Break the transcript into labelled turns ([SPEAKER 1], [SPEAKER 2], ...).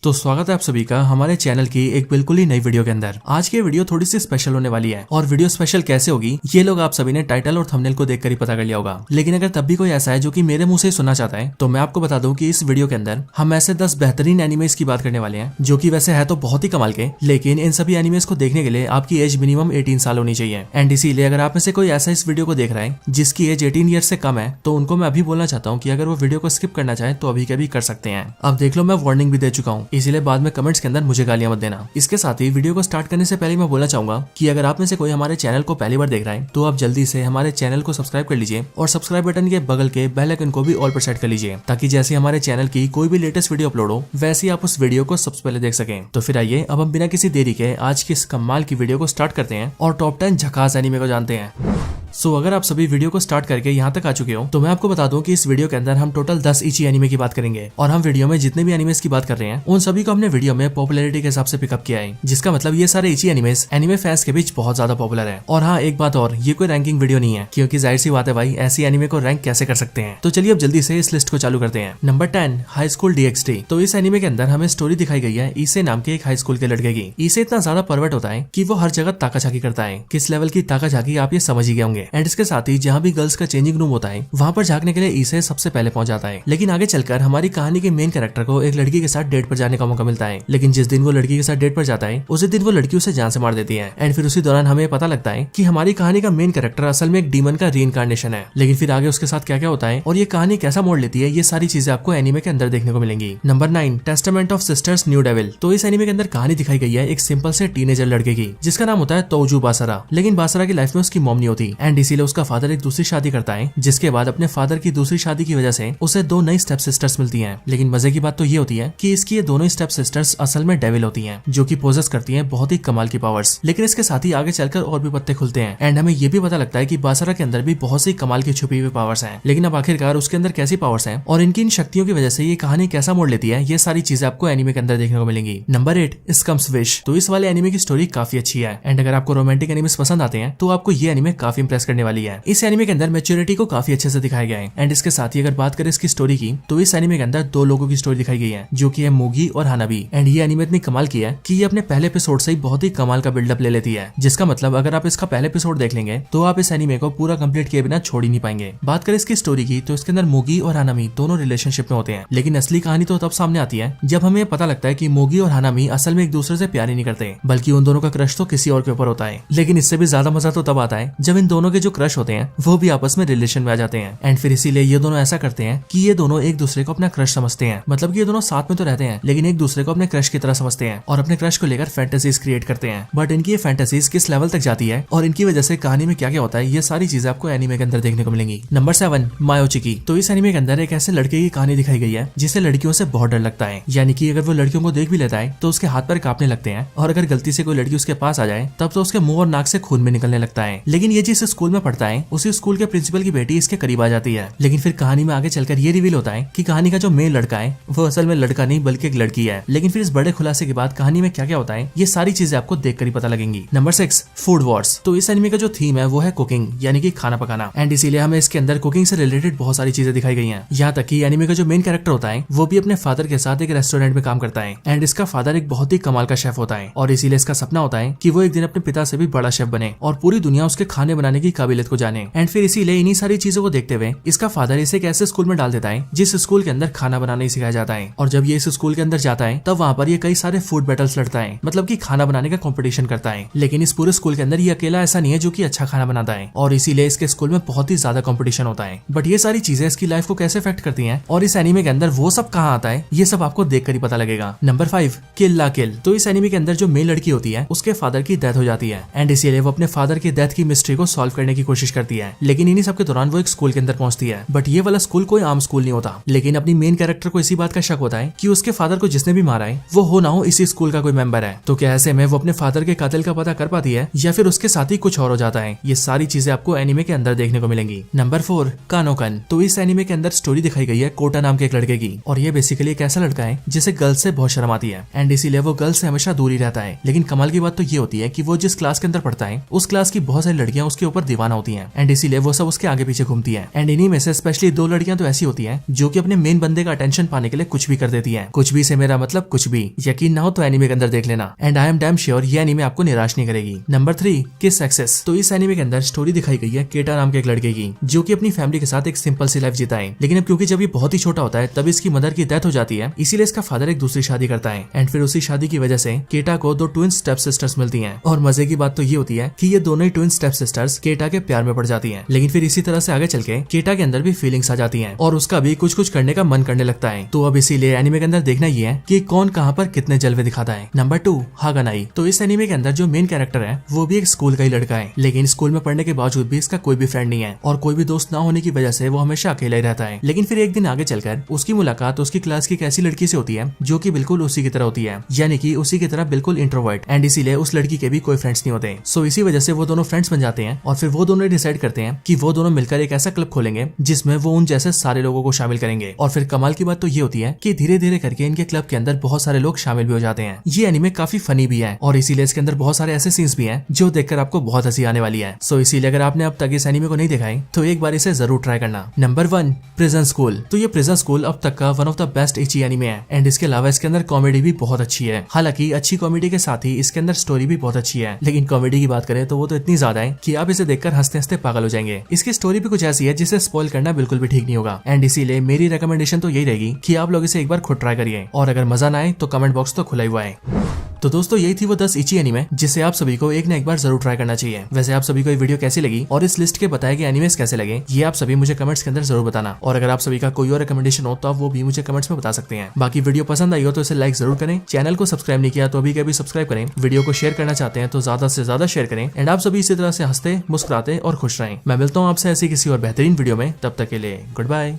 [SPEAKER 1] तो स्वागत है आप सभी का हमारे चैनल की एक बिल्कुल ही नई वीडियो के अंदर। आज की वीडियो थोड़ी सी स्पेशल होने वाली है और वीडियो स्पेशल कैसे होगी ये लोग आप सभी ने टाइटल और थंबनेल को देखकर ही पता कर लिया होगा। लेकिन अगर तब भी कोई ऐसा है जो कि मेरे मुंह से सुनना चाहता है तो मैं आपको बता दूं कि इस वीडियो के अंदर हम ऐसे 10 बेहतरीन एनिमेस की बात करने वाले हैं जो कि वैसे है तो बहुत ही कमाल के, लेकिन इन सभी एनिमेस को देखने के लिए आपकी एज मिनिमम 18 साल होनी चाहिए। एंड इसीलिए अगर आप में से कोई ऐसा इस वीडियो को देख रहा है जिसकी एज 18 ईयर से कम है तो उनको मैं अभी बोलना चाहता हूँ कि अगर वो वीडियो को स्किप करना चाहे तो अभी के भी कर सकते हैं। अब देख लो मैं वार्निंग भी दे चुका हूँ, इसीलिए बाद में कमेंट्स के अंदर मुझे गालियां मत देना। इसके साथ ही वीडियो को स्टार्ट करने से पहले मैं बोलना चाहूंगा कि अगर आप में से कोई हमारे चैनल को पहली बार देख रहा है तो आप जल्दी से हमारे चैनल को सब्सक्राइब कर लीजिए और सब्सक्राइब बटन के बगल के बेल आइकन को भी ऑल पर सेट कर लीजिए ताकि जैसे हमारे चैनल की कोई भी लेटेस्ट वीडियो अपलोड हो वैसे ही आप उस वीडियो को सबसे पहले देख सकें। तो फिर आइए अब हम बिना किसी देरी के आज की इस कमाल की वीडियो को स्टार्ट करते हैं और टॉप 10 झकास एनीमे को जानते हैं। सो अगर आप सभी वीडियो को स्टार्ट करके यहाँ तक आ चुके हो तो मैं आपको बता दूं कि इस वीडियो के अंदर हम टोटल 10 इची एनीमे की बात करेंगे और हम वीडियो में जितने भी एनिमेस की बात कर रहे हैं उन सभी को हमने वीडियो में पॉपुलैरिटी के हिसाब से पिकअप किया है, जिसका मतलब ये सारे इची एनिमेस एनिमे फैंस के बीच बहुत ज्यादा पॉपुलर है। और हाँ एक बात और, ये कोई रैंकिंग वीडियो नहीं है क्योंकि जाहिर सी बात है भाई ऐसी एनिमे को रैंक कैसे कर सकते हैं। तो चलिए अब जल्दी से इस लिस्ट को चालू करते हैं। Number 10 high school DxD। तो इस एनिमे के अंदर हमें स्टोरी दिखाई गई है ईसे नाम के एक हाई स्कूल के लड़के की। ईसे इतना ज्यादा परवर्ट होता है कि वो हर जगह ताकाझाकी करता है। किस लेवल की ताकाझाकी आप ये समझ ही गए होंगे। एंड इसके साथ ही जहाँ भी गर्ल्स का चेंजिंग रूम होता है वहाँ पर झांकने के लिए ईसे सबसे पहले पहुंच जाता है। लेकिन आगे चलकर हमारी कहानी के मेन कैरेक्टर को एक लड़की के साथ डेट पर जाने का मौका मिलता है। लेकिन जिस दिन वो लड़की के साथ डेट पर जाता है उसी दिन वो लड़की उसे जान से मार देती है। एंड फिर उसी दौरान हमें पता लगता है कि हमारी कहानी का मेन कैरेक्टर असल में एक डीमन का रीइंकार्नेशन है। लेकिन फिर आगे उसके साथ क्या क्या होता है और ये कहानी कैसा मोड़ लेती है ये सारी चीजें आपको एनीमे के अंदर देखने को मिलेंगी। Number 9 testament of sisters new devil. तो इस एनीमे के अंदर कहानी दिखाई गई है एक सिंपल से टीनेजर लड़के की जिसका नाम होता है तोजू बासरा। लेकिन बासरा की लाइफ में उसकी मॉम नहीं होती एंड इसीलिए उसका फादर एक दूसरी शादी करता है, जिसके बाद अपने फादर की दूसरी शादी की वजह से उसे 2 नई स्टेप सिस्टर्स मिलती हैं। लेकिन मजे की बात तो ये होती है कि इसकी ये दोनों स्टेप सिस्टर्स असल में डेविल होती हैं जो कि पोजेस करती हैं बहुत ही कमाल की पावर्स। लेकिन इसके साथ ही आगे चलकर और भी पत्ते खुलते हैं एंड हमें ये भी पता लगता है कि बासरा के अंदर भी बहुत सी कमाल की छुपी हुई पावर्स हैं। लेकिन अब आखिरकार उसके अंदर कैसी पावर्स हैं और इनकी इन शक्तियों की वजह से ये कहानी कैसा मोड़ लेती है ये सारी चीजें आपको एनीमे के अंदर देखने को मिलेंगी। Number 8 Scum's Wish. तो इस वाले एनीमे की स्टोरी काफी अच्छी है एंड अगर आपको रोमांटिक एनीमेस पसंद आते हैं तो आपको ये एनीमे काफी इंप्रेस करने वाली है। इस एनीमे के अंदर मैच्योरिटी को काफी अच्छे से दिखाया गया है। एंड इसके साथ ही अगर बात करें इसकी स्टोरी की तो इस एनीमे के अंदर 2 लोगों की स्टोरी दिखाई गई है जो कि है मूगी और हानाबी। एंड ये एनीमे इतनी कमाल की है कि ये अपने पहले एपिसोड से ही बहुत ही कमाल का बिल्डअप ले लेती है, जिसका मतलब अगर आप इसका पहले एपिसोड देख लेंगे तो आप इस एनीमे को पूरा कंप्लीट किए बिना छोड़ ही नहीं पाएंगे। बात करें इसकी स्टोरी की तो इसके अंदर मूगी और हानामी दोनों रिलेशनशिप में होते हैं, लेकिन असली कहानी तो तब सामने आती है जब हमें पता लगता है कि मूगी और हानामी असल में एक दूसरे से प्यार ही नहीं करते बल्कि उन दोनों का क्रश तो किसी और के ऊपर होता है। लेकिन इससे भी ज्यादा मजा तो तब आता है जब इन दोनों के जो क्रश होते हैं वो भी आपस में रिलेशन में आ जाते हैं। एंड फिर इसीलिए ये दोनों ऐसा करते हैं कि ये दोनों एक दूसरे को अपना क्रश समझते हैं। मतलब कि ये दोनों साथ में तो रहते हैं लेकिन एक दूसरे को अपने क्रश की तरह समझते हैं और अपने क्रश को लेकर फैंटेसीज क्रिएट करते हैं। बट इनकी ये फैंटेसीज किस लेवल तक जाती है और इनकी वजह से कहानी में क्या क्या होता है ये सारी चीजें आपको एनीमे के अंदर देखने को मिलेंगी। नंबर 7 मायोचिकी। तो इस एनीमे के अंदर एक ऐसे लड़के की कहानी दिखाई गई है जिसे लड़कियों से बहुत डर लगता है। यानी कि अगर वो लड़कियों को देख भी लेता है तो उसके हाथ पैर कांपने लगते हैं और अगर गलती से कोई लड़की उसके पास आ जाए तब तो उसके मुंह और नाक से खून भी निकलने लगता है। लेकिन ये जिस स्कूल में पढ़ता है उसी स्कूल के प्रिंसिपल की बेटी इसके करीब आ जाती है। लेकिन फिर कहानी में आगे चलकर ये रिवील होता है कि कहानी का जो मेन लड़का है वो असल में लड़का नहीं बल्कि एक लड़की है। लेकिन फिर इस बड़े खुलासे के बाद कहानी में क्या क्या होता है ये सारी चीजें आपको देखकर ही पता लगेंगी। Number 6 food Wars. तो इस एनीमे का जो थीम है वो है कुकिंग यानी कि खाना पकाना एंड इसीलिए हमें इसके अंदर कुकिंग से रिलेटेड बहुत सारी चीजें दिखाई गई हैं। यहाँ तक कि एनीमे का जो मेन कैरेक्टर होता है वो भी अपने फादर के साथ एक रेस्टोरेंट में काम करता है एंड इसका फादर एक बहुत ही कमाल का शेफ होता है और इसीलिए इसका सपना होता है कि वो एक दिन अपने पिता से भी बड़ा शेफ बने और पूरी दुनिया उसके खाने बनाने की काबिलियत को जाने। एंड फिर इसीलिए इन्हीं सारी चीजों को देखते हुए इसका फादर इसे एक ऐसे स्कूल में डाल देता है जिस स्कूल के अंदर खाना बनाना ही सिखाया जाता है। और जब ये इस स्कूल के अंदर जाता है तब वहाँ पर ये कई सारे फूड बैटल्स लड़ता है, मतलब कि खाना बनाने का कंपटीशन करता है। लेकिन इस पूरे स्कूल के अंदर ये अकेला ऐसा नहीं है जो कि अच्छा खाना बनाता है और इसीलिए इसके स्कूल में बहुत ही ज्यादा कंपटीशन होता है। बट ये सारी चीजें इसकी लाइफ को कैसे इफेक्ट करती हैं और इस एनीमे के अंदर वो सब कहाँ आता है ये सब आपको देखकर ही पता लगेगा। नंबर 5 किल ला किल। तो इस एनीमे के अंदर जो मेन लड़की होती है उसके फादर की डेथ हो जाती है एंड इसीलिए वो अपने फादर की डेथ की मिस्ट्री को सॉल्व करने की कोशिश करती है। लेकिन इन्हीं सब के दौरान वो एक स्कूल के अंदर पहुंचती है। बट ये वाला स्कूल कोई आम स्कूल नहीं होता, लेकिन अपनी मेन कैरेक्टर को इसी बात का शक होता है कि उसके फादर को जिसने भी मारा है वो हो ना हो इसी स्कूल का कोई मेंबर है। तो क्या ऐसे में वो अपने फादर के कातिल का पता कर पाती है या फिर उसके साथ ही कुछ और हो जाता है? ये सारी चीजें आपको एनीमे के अंदर देखने को मिलेंगी। नंबर 4 कानोकन। तो इस एनीमे के अंदर स्टोरी दिखाई गई है कोटा नाम के एक लड़के की और ये बेसिकली एक ऐसा लड़का है जिसे गर्ल्स से बहुत शर्म आती है एंड इसीलिए वो गर्ल्स से हमेशा दूर ही रहता है। लेकिन कमाल की बात तो ये होती है कि वो जिस क्लास के अंदर पढ़ता है उस क्लास की बहुत सारी लड़कियां उसके ऊपर दीवाना होती है एंड इसीलिए वो सब उसके आगे पीछे घूमती है। एंड इन्हीं में से स्पेशली 2 लड़कियां तो ऐसी होती हैं जो कि अपने मेन बंदे का अटेंशन पाने के लिए कुछ भी कर देती हैं। कुछ भी से मेरा मतलब कुछ भी। यकीन ना हो तो एनीमे के अंदर देख लेना and I am damn sure ये एनीमे आपको निराश नहीं करेगी। नंबर 3 किस सक्सेस। तो इस एनीमे के अंदर स्टोरी दिखाई गई है केटा नाम के एक लड़के की जो कि अपनी फैमिली के साथ एक सिंपल सी लाइफ जीता है। लेकिन अब क्योंकि जब ये बहुत ही छोटा होता है तब इसकी मदर की डेथ हो जाती है, इसीलिए इसका फादर एक दूसरी शादी करता है एंड फिर उसी शादी की वजह से केटा को 2 ट्विन स्टेप सिस्टर्स मिलती हैं। और मजे की बात तो ये होती है कि ये दोनों ही ट्विन स्टेप सिस्टर्स केटा के प्यार में पड़ जाती हैं। लेकिन फिर इसी तरह से आगे चल के केटा के अंदर भी फीलिंग्स आ जाती हैं और उसका भी कुछ कुछ करने का मन करने लगता है। तो अब इसीलिए एनीमे के अंदर देखना ये है कि कौन कहां पर कितने जलवे दिखाता है। नंबर 2 हागानाई। तो इस एनीमे के अंदर जो मेन कैरेक्टर है वो भी एक स्कूल का ही लड़का है, लेकिन स्कूल में पढ़ने के बावजूद भी इसका कोई भी फ्रेंड नहीं है और कोई भी दोस्त ना होने की वजह से वो हमेशा अकेला ही रहता है। लेकिन फिर एक दिन आगे चलकर उसकी मुलाकात उसकी क्लास की एक ऐसी लड़की से होती है जो कि बिल्कुल उसी की तरह होती है, यानी कि उसी की तरह बिल्कुल इंट्रोवर्ट एंड इसीलिए उस लड़की के भी कोई फ्रेंड्स नहीं होते। सो इसी वजह से वो दोनों फ्रेंड्स बन जाते हैं और फिर वो दोनों डिसाइड करते हैं कि वो दोनों मिलकर एक ऐसा क्लब खोलेंगे जिसमें वो उन जैसे सारे लोगों को शामिल करेंगे। और फिर कमाल की बात तो ये होती है कि धीरे धीरे करके इनके क्लब के अंदर बहुत सारे लोग शामिल भी हो जाते हैं। ये एनीमे काफी फनी भी है और इसीलिए इसके अंदर बहुत सारे ऐसे सीन्स भी हैं जो देखकर आपको बहुत हंसी आने वाली है। सो इसीलिए अगर आपने अब तक इस एनीमे को नहीं देखा है तो एक बार इसे जरूर ट्राई करना। Number 1 Prison School. तो ये प्रिजन स्कूल अब तक का one of the best ecchi anime है एंड इसके अलावा इसके अंदर कॉमेडी भी बहुत अच्छी है। हालांकि अच्छी कॉमेडी के साथ ही इसके अंदर स्टोरी भी बहुत अच्छी है, लेकिन कॉमेडी की बात करें तो वो तो इतनी ज्यादा है कि आप इसे देखकर हंसते हंसते पागल हो जाएंगे। इसकी स्टोरी भी कुछ ऐसी है जिसे स्पॉइल करना बिल्कुल भी ठीक नहीं होगा एंड इसीलिए मेरी रिकमेंडेशन तो यही रहेगी कि आप लोग इसे एक बार खुद ट्राई करिए और अगर मजा ना आए तो कमेंट बॉक्स तो खुला ही हुआ है। तो दोस्तों यही थी वो 10 इची एनीमे जिसे आप सभी को एक ना एक बार जरूर ट्राई करना चाहिए। वैसे आप सभी को ये वीडियो कैसी लगी और इस लिस्ट के बताए गए एनीमेस कैसे लगे ये आप सभी मुझे कमेंट्स के अंदर जरूर बताना और अगर आप सभी का कोई और रिकमेंडेशन हो तो आप वो भी मुझे कमेंट्स में बता सकते हैं। बाकी वीडियो पसंद आई हो तो इसे लाइक जरूर करें, चैनल को सब्सक्राइब नहीं किया तो अभी कभी सब्सक्राइब करें, वीडियो को शेयर करना चाहते हैं तो ज्यादा से ज्यादा शेयर करें एंड आप सभी इसी तरह से हंसते मुस्कुराते और खुश रहें। मैं मिलता हूँ आपसे ऐसी किसी और बेहतरीन वीडियो में, तब तक के लिए गुड बाय।